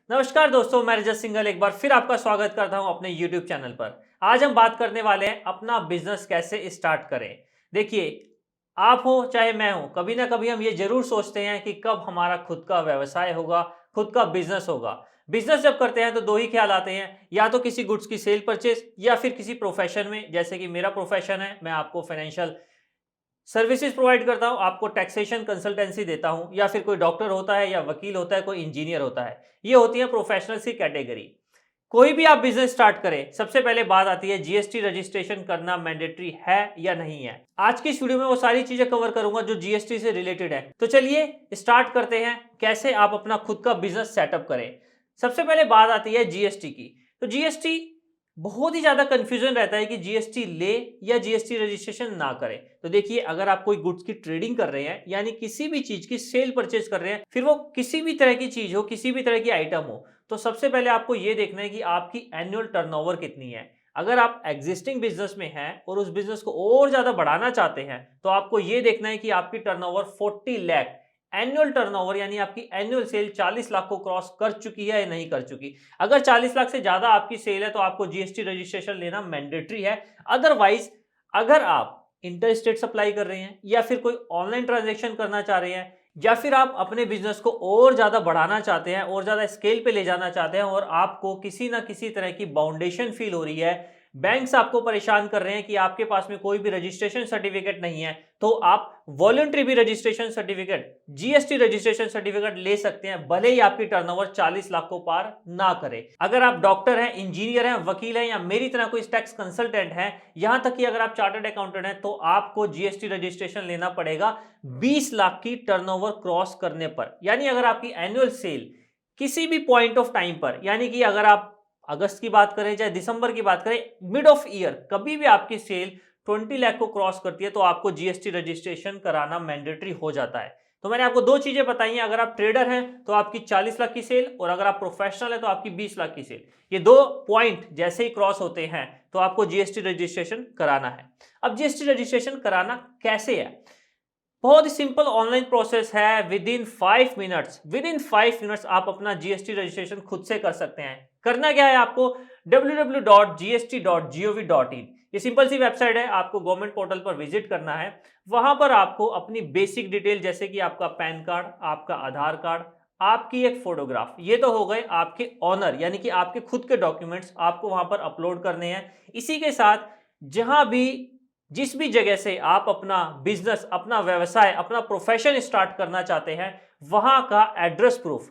नमस्कार दोस्तों, मैं रजत सिंघल एक बार फिर आपका स्वागत करता हूं अपने YouTube चैनल पर। आज हम बात करने वाले हैं अपना बिजनेस कैसे स्टार्ट करें। देखिए, आप हो चाहे मैं हूं, कभी ना कभी हम ये जरूर सोचते हैं कि कब हमारा खुद का व्यवसाय होगा, खुद का बिजनेस होगा। बिजनेस जब करते हैं तो दो ही ख्याल आते हैं, या तो किसी गुड्स की सेल परचेज या फिर किसी प्रोफेशन में, जैसे कि मेरा प्रोफेशन है, मैं आपको फाइनेंशियल सर्विसेज प्रोवाइड करता हूँ, आपको टैक्सेशन कंसल्टेंसी देता हूँ, या फिर कोई डॉक्टर होता है या वकील होता है, कोई इंजीनियर होता है। ये होती है प्रोफेशनल्स की कैटेगरी। कोई भी आप बिजनेस स्टार्ट करें, सबसे पहले बात आती है जीएसटी रजिस्ट्रेशन करना मैंडेटरी है या नहीं है। आज की इस वीडियो में वो सारी चीजें कवर करूंगा जो जीएसटी से रिलेटेड है। तो चलिए स्टार्ट करते हैं, कैसे आप अपना खुद का बिजनेस सेटअप करें। सबसे पहले बात आती है जीएसटी की। तो जीएसटी बहुत ही ज्यादा कंफ्यूजन रहता है कि जीएसटी ले या जीएसटी रजिस्ट्रेशन ना करें। तो देखिए, अगर आप कोई गुड्स की ट्रेडिंग कर रहे हैं, यानी किसी भी चीज की सेल परचेज कर रहे हैं, फिर वो किसी भी तरह की चीज हो, किसी भी तरह की आइटम हो, तो सबसे पहले आपको यह देखना है कि आपकी एनुअल टर्नओवर कितनी है। अगर आप एग्जिस्टिंग बिजनेस में हैं और उस बिजनेस को और ज्यादा बढ़ाना चाहते हैं, तो आपको यह देखना है कि आपकी टर्नओवर 40 लाख एनुअल टर्नओवर, यानी आपकी एनुअल सेल 40 लाख को क्रॉस कर चुकी है या नहीं कर चुकी। अगर 40 लाख से ज्यादा आपकी सेल है तो आपको जीएसटी रजिस्ट्रेशन लेना मैंडेटरी है। अदरवाइज, अगर आप इंटर स्टेट सप्लाई कर रहे हैं, या फिर कोई ऑनलाइन ट्रांजेक्शन करना चाह रहे हैं, या फिर आप अपने बिजनेस को और ज्यादा बढ़ाना चाहते हैं, और ज्यादा स्केल पे ले जाना चाहते हैं, और आपको किसी ना किसी तरह की बाउंडेशन फील हो रही है, बैंक्स आपको परेशान कर रहे हैं कि आपके पास में कोई भी रजिस्ट्रेशन सर्टिफिकेट नहीं है, तो आप वॉलंटरी भी registration certificate, GST registration certificate ले सकते हैं, भले ही आपकी टर्नओवर 40 लाख को पार ना करे। अगर आप डॉक्टर हैं, इंजीनियर हैं, वकील हैं, या मेरी तरह कोई टैक्स कंसल्टेंट हैं, यहां तक कि अगर आप चार्टर्ड अकाउंटेंट हैं, तो आपको जीएसटी रजिस्ट्रेशन लेना पड़ेगा 20 लाख की टर्नओवर क्रॉस करने पर। यानी अगर आपकी एनुअल सेल किसी भी पॉइंट ऑफ टाइम पर, यानी कि अगर आप अगस्त की बात करें चाहे दिसंबर की बात करें, मिड ऑफ ईयर कभी भी आपकी सेल 20 लाख को क्रॉस करती है, तो आपको जीएसटी रजिस्ट्रेशन कराना मैंडेटरी हो जाता है। तो मैंने आपको दो चीजें बताई हैं, अगर आप ट्रेडर हैं तो आपकी 40 लाख की सेल, और अगर आप प्रोफेशनल है तो आपकी 20 लाख की सेल। ये दो पॉइंट जैसे ही क्रॉस होते हैं तो आपको जीएसटी रजिस्ट्रेशन कराना है। अब जीएसटी रजिस्ट्रेशन कराना कैसे है? बहुत ही सिंपल ऑनलाइन प्रोसेस है। विद इन 5 मिनट्स आप अपना जीएसटी रजिस्ट्रेशन खुद से कर सकते हैं। करना क्या है आपको? www.gst.gov.in, ये सिंपल सी वेबसाइट है, आपको गवर्नमेंट पोर्टल पर विजिट करना है। वहां पर आपको अपनी बेसिक डिटेल, जैसे कि आपका पैन कार्ड, आपका आधार कार्ड, आपकी एक फोटोग्राफ, ये तो हो गए आपके ऑनर यानी कि आपके खुद के डॉक्यूमेंट्स, आपको वहां पर अपलोड करने हैं। इसी के साथ जहां भी, जिस भी जगह से आप अपना बिजनेस, अपना व्यवसाय, अपना प्रोफेशन स्टार्ट करना चाहते हैं, वहां का एड्रेस प्रूफ,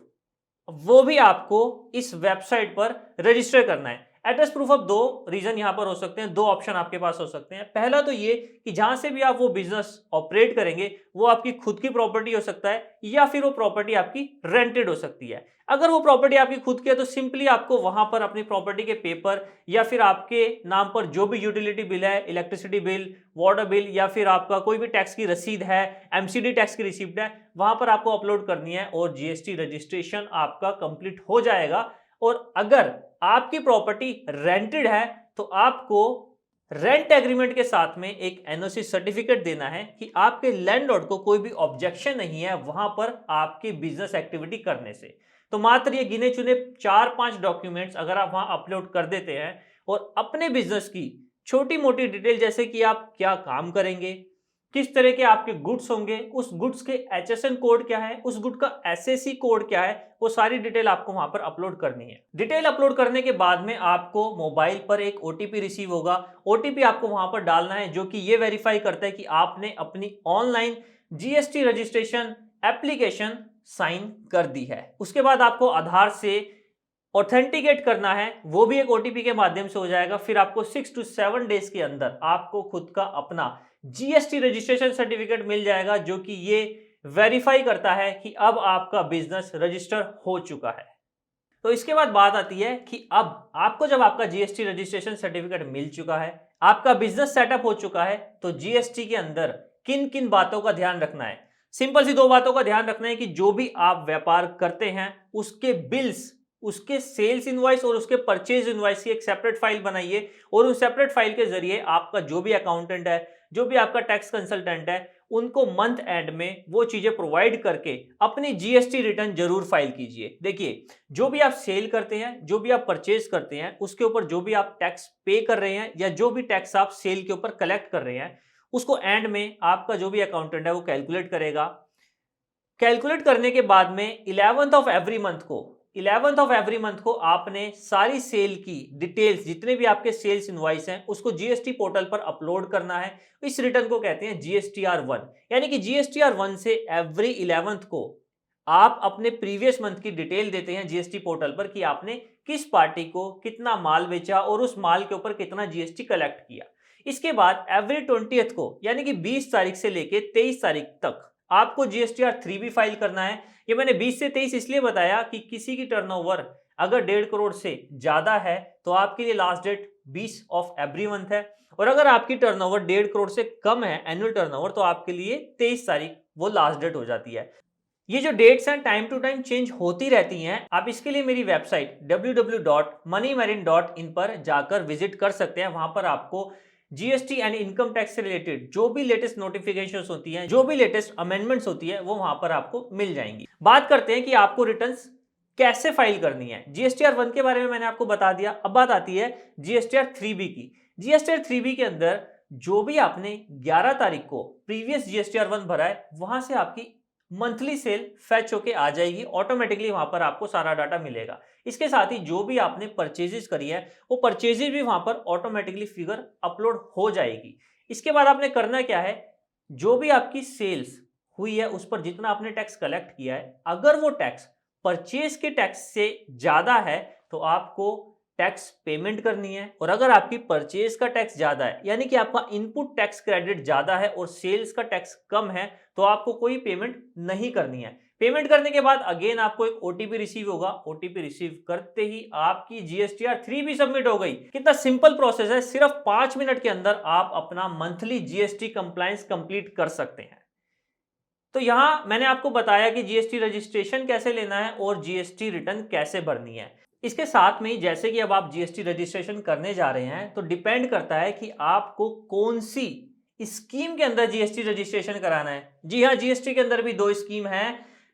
वो भी आपको इस वेबसाइट पर रजिस्टर करना है। एड्रेस प्रूफ ऑफ दो रीजन यहां पर हो सकते हैं, दो ऑप्शन आपके पास हो सकते हैं। पहला तो ये कि जहां से भी आप वो बिजनेस ऑपरेट करेंगे, वो आपकी खुद की प्रॉपर्टी हो सकता है, या फिर वो प्रॉपर्टी आपकी रेंटेड हो सकती है। अगर वो प्रॉपर्टी आपकी खुद की है तो सिंपली आपको वहां पर अपनी प्रॉपर्टी के पेपर, या फिर आपके नाम पर जो भी यूटिलिटी बिल है, इलेक्ट्रिसिटी बिल, वाटर बिल, या फिर आपका कोई भी टैक्स की रसीद है, एमसीडी टैक्स की रिसिप्ट है, वहां पर आपको अपलोड करनी है, और जीएसटी रजिस्ट्रेशन आपका कंप्लीट हो जाएगा। और अगर आपकी प्रॉपर्टी रेंटेड है तो आपको रेंट एग्रीमेंट के साथ में एक एनओसी सर्टिफिकेट देना है कि आपके लैंडलॉर्ड को कोई भी ऑब्जेक्शन नहीं है वहां पर आपकी बिजनेस एक्टिविटी करने से। तो मात्र ये गिने चुने 4-5 डॉक्यूमेंट्स अगर आप वहां अपलोड कर देते हैं, और अपने बिजनेस की छोटी मोटी डिटेल, जैसे कि आप क्या काम करेंगे, किस तरह के आपके गुड्स होंगे, उस गुड्स के एचएसएन कोड क्या है, उस गुड का एसएसी कोड क्या है, वो सारी डिटेल आपको वहां पर अपलोड करनी है। डिटेल अपलोड करने के बाद में आपको मोबाइल पर एक ओटीपी रिसीव होगा। ओटीपी आपको वहां पर डालना है, जो कि ये वेरीफाई करता है कि आपने अपनी online GST registration application sign कर दी है। उसके बाद आपको आधार से ऑथेंटिकेट करना है, वो भी एक ओटीपी के माध्यम से हो जाएगा। फिर आपको 6 to 7 डेज के अंदर आपको खुद का अपना जीएसटी रजिस्ट्रेशन सर्टिफिकेट मिल जाएगा, जो कि ये वेरीफाई करता है कि अब आपका बिजनेस रजिस्टर हो चुका है। तो इसके बाद बात आती है कि अब आपको जब आपका जीएसटी रजिस्ट्रेशन सर्टिफिकेट मिल चुका है, आपका बिजनेस सेटअप हो चुका है, तो जीएसटी के अंदर किन किन बातों का ध्यान रखना है? सिंपल सी दो बातों का ध्यान रखना है कि जो भी आप व्यापार करते हैं, उसके बिल्स, उसके सेल्स इनवॉइस और उसके परचेज इनवॉइस की एक सेपरेट फाइल बनाइए, और उस सेपरेट फाइल के जरिए आपका जो भी अकाउंटेंट है, जो भी आपका टैक्स कंसल्टेंट है, उनको मंथ एंड में वो चीजें प्रोवाइड करके अपनी जीएसटी रिटर्न जरूर फाइल कीजिए। देखिए, जो भी आप सेल करते हैं, जो भी आप परचेज करते हैं, उसके ऊपर जो भी आप टैक्स पे कर रहे हैं या जो भी टैक्स आप सेल के ऊपर कलेक्ट कर रहे हैं, उसको एंड में आपका जो भी अकाउंटेंट है वो कैलकुलेट करेगा। कैलकुलेट करने के बाद में 11th ऑफ एवरी मंथ को आपने सारी सेल की डिटेल्स, जितने भी आपके सेल्स इनवॉइस हैं, उसको जीएसटी पोर्टल पर अपलोड करना है। इस रिटर्न को कहते हैं जीएसटीआर 1। यानी कि जीएसटीआर 1 से एवरी 11th को आप अपने प्रीवियस मंथ की डिटेल देते हैं जीएसटी पोर्टल पर कि आपने किस पार्टी को कितना माल बेचा और उस माल के ऊपर कितना जीएसटी कलेक्ट किया। इसके बाद एवरी 20th को, यानी कि 20 तारीख से लेके 23 तारीख तक आपको जीएसटीआर 3 भी फाइल करना है। ये मैंने 20 से 23 इसलिए बताया कि किसी की टर्नओवर अगर 1.5 करोड़ से ज्यादा है तो आपके लिए last date 20 of every month है, और अगर आपकी टर्नओवर 1.5 करोड़ से कम है एनुअल टर्नओवर, तो आपके लिए 23 तारीख वो लास्ट डेट हो जाती है। ये जो डेट्स हैं टाइम टू टाइम चेंज होती रहती हैं। आप इसके लिए मेरी वेबसाइट www.moneymarine.in पर जाकर विजिट कर सकते हैं। वहां पर आपको जीएसटी एंड इनकम टैक्स से रिलेटेड जो भी लेटेस्ट नोटिफिकेशंस होती हैं, जो भी लेटेस्ट अमेंडमेंट्स होती है, वो वहां पर आपको मिल जाएंगी। बात करते हैं कि आपको रिटर्न्स कैसे फाइल करनी है। जीएसटीआर 1 के बारे में मैंने आपको बता दिया। अब बात आती है जीएसटीआर 3B की। जीएसटीआर 3B के अंदर जो भी आपने 11 तारीख को प्रीवियस जीएसटीआर 1 भरा है, वहां से आपकी मंथली सेल फैच होके आ जाएगी। ऑटोमेटिकली वहां पर आपको सारा डाटा मिलेगा। इसके साथ ही जो भी आपने परचेजेस करी है, वो परचेजेस भी वहां पर ऑटोमेटिकली फिगर अपलोड हो जाएगी। इसके बाद आपने करना क्या है, जो भी आपकी सेल्स हुई है उस पर जितना आपने टैक्स कलेक्ट किया है, अगर वो टैक्स परचेज के टैक्स से ज्यादा है तो आपको टैक्स पेमेंट करनी है। और अगर आपकी परचेज का टैक्स ज्यादा है, यानी कि आपका इनपुट टैक्स क्रेडिट ज्यादा है और सेल्स का टैक्स कम है, तो आपको कोई पेमेंट नहीं करनी है। पेमेंट करने के बाद अगेन आपको एक ओटीपी रिसीव होगा। ओटीपी रिसीव करते ही आपकी जीएसटीआर 3 भी सबमिट हो गई। कितना सिंपल प्रोसेस है, सिर्फ 5 मिनट के अंदर आप अपना मंथली जीएसटी कंप्लायंस कंप्लीट कर सकते हैं। तो यहां मैंने आपको बताया कि जीएसटी रजिस्ट्रेशन कैसे लेना है और जीएसटी रिटर्न कैसे भरनी है। इसके साथ में ही जैसे कि अब आप जीएसटी रजिस्ट्रेशन करने जा रहे हैं, तो डिपेंड करता है कि आपको कौन सी स्कीम के अंदर जीएसटी रजिस्ट्रेशन कराना है। जी हाँ, जीएसटी के अंदर भी 2 स्कीम है।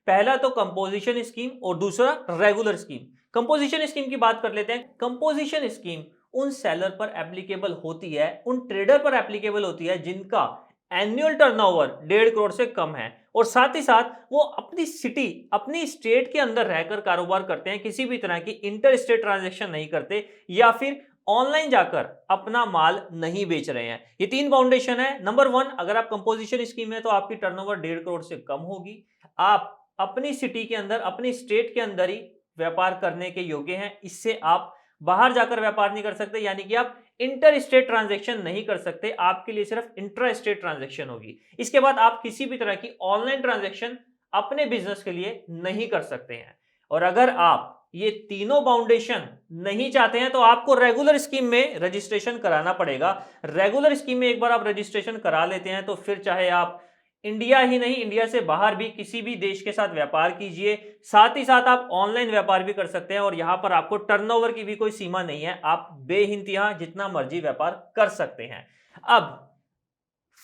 पहला तो कंपोजिशन स्कीम और दूसरा रेगुलर स्कीम। कंपोजिशन स्कीम की बात कर लेते हैं। कंपोजिशन स्कीम उन सेलर पर एप्लीकेबल होती है, उन ट्रेडर पर एप्लीकेबल होती है जिनका एनुअल टर्नओवर 1.5 करोड़ से कम है, और साथ ही साथ वो अपनी सिटी, अपनी स्टेट के अंदर रहकर कारोबार करते हैं, किसी भी तरह की इंटर स्टेट ट्रांजैक्शन नहीं करते या फिर ऑनलाइन जाकर अपना माल नहीं बेच रहे हैं। ये 3 फाउंडेशन है। नंबर 1, अगर आप कंपोजिशन स्कीम में, तो आपकी टर्नओवर 1.5 करोड़ से कम होगी। आप अपनी सिटी के अंदर, अपनी स्टेट के अंदर ही व्यापार करने के योग्य हैं। इससे आप बाहर जाकर व्यापार नहीं कर सकते, यानी कि आप इंटर स्टेट ट्रांजैक्शन नहीं कर सकते। आपके लिए सिर्फ इंट्रा स्टेट ट्रांजैक्शन होगी। इसके बाद आप किसी भी तरह की ऑनलाइन ट्रांजैक्शन अपने बिजनेस के लिए नहीं कर सकते हैं। और अगर आप ये तीनों बाउंडेशन नहीं चाहते हैं, तो आपको रेगुलर स्कीम में रजिस्ट्रेशन कराना पड़ेगा। रेगुलर स्कीम में एक बार आप रजिस्ट्रेशन करा लेते हैं, तो फिर चाहे आप इंडिया ही नहीं, इंडिया से बाहर भी किसी भी देश के साथ व्यापार कीजिए। साथ ही साथ आप ऑनलाइन व्यापार भी कर सकते हैं, और यहां पर आपको टर्नओवर की भी कोई सीमा नहीं है। आप बेइंतहा जितना मर्जी व्यापार कर सकते हैं। अब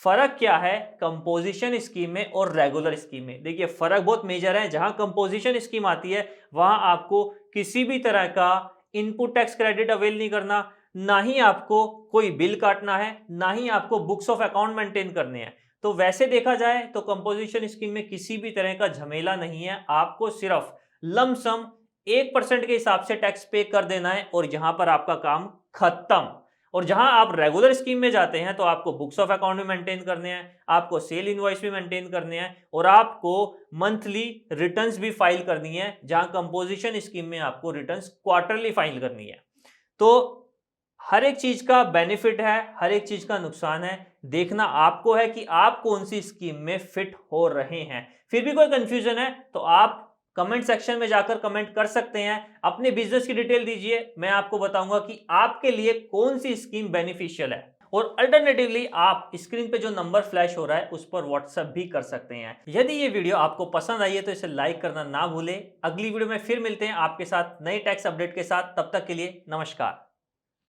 फर्क क्या है कंपोजिशन स्कीम में और रेगुलर स्कीम में? देखिए, फर्क बहुत मेजर है। जहां कंपोजिशन स्कीम आती है, वहां आपको किसी भी तरह का इनपुट टैक्स क्रेडिट अवेल नहीं करना, ना ही आपको कोई बिल काटना है, ना ही आपको बुक्स ऑफ अकाउंट मेंटेन करने हैं। तो वैसे देखा जाए तो कंपोजिशन स्कीम में किसी भी तरह का झमेला नहीं है। आपको सिर्फ लमसम 1% के हिसाब से टैक्स पे कर देना है और यहां पर आपका काम खत्म। और जहां आप रेगुलर स्कीम में जाते हैं, तो आपको बुक्स ऑफ अकाउंट भी मेंटेन करने हैं, आपको सेल इनवॉइस भी मेंटेन करने हैं, और आपको मंथली रिटर्न्स भी फाइल करनी है। जहां कंपोजिशन स्कीम में आपको रिटर्न्स क्वार्टरली फाइल करनी है। तो हर एक चीज का बेनिफिट है, हर एक चीज का नुकसान है। देखना आपको है कि आप कौन सी स्कीम में फिट हो रहे हैं। फिर भी कोई कंफ्यूजन है तो आप कमेंट सेक्शन में जाकर कमेंट कर सकते हैं। अपने बिजनेस की डिटेल दीजिए, मैं आपको बताऊंगा कि आपके लिए कौन सी स्कीम बेनिफिशियल है। और अल्टरनेटिवली आप स्क्रीन पे जो नंबर फ्लैश हो रहा है उस पर व्हाट्सएप भी कर सकते हैं। यदि ये वीडियो आपको पसंद आई है तो इसे लाइक करना ना भूलें। अगली वीडियो में फिर मिलते हैं आपके साथ नए टैक्स अपडेट के साथ। तब तक के लिए नमस्कार।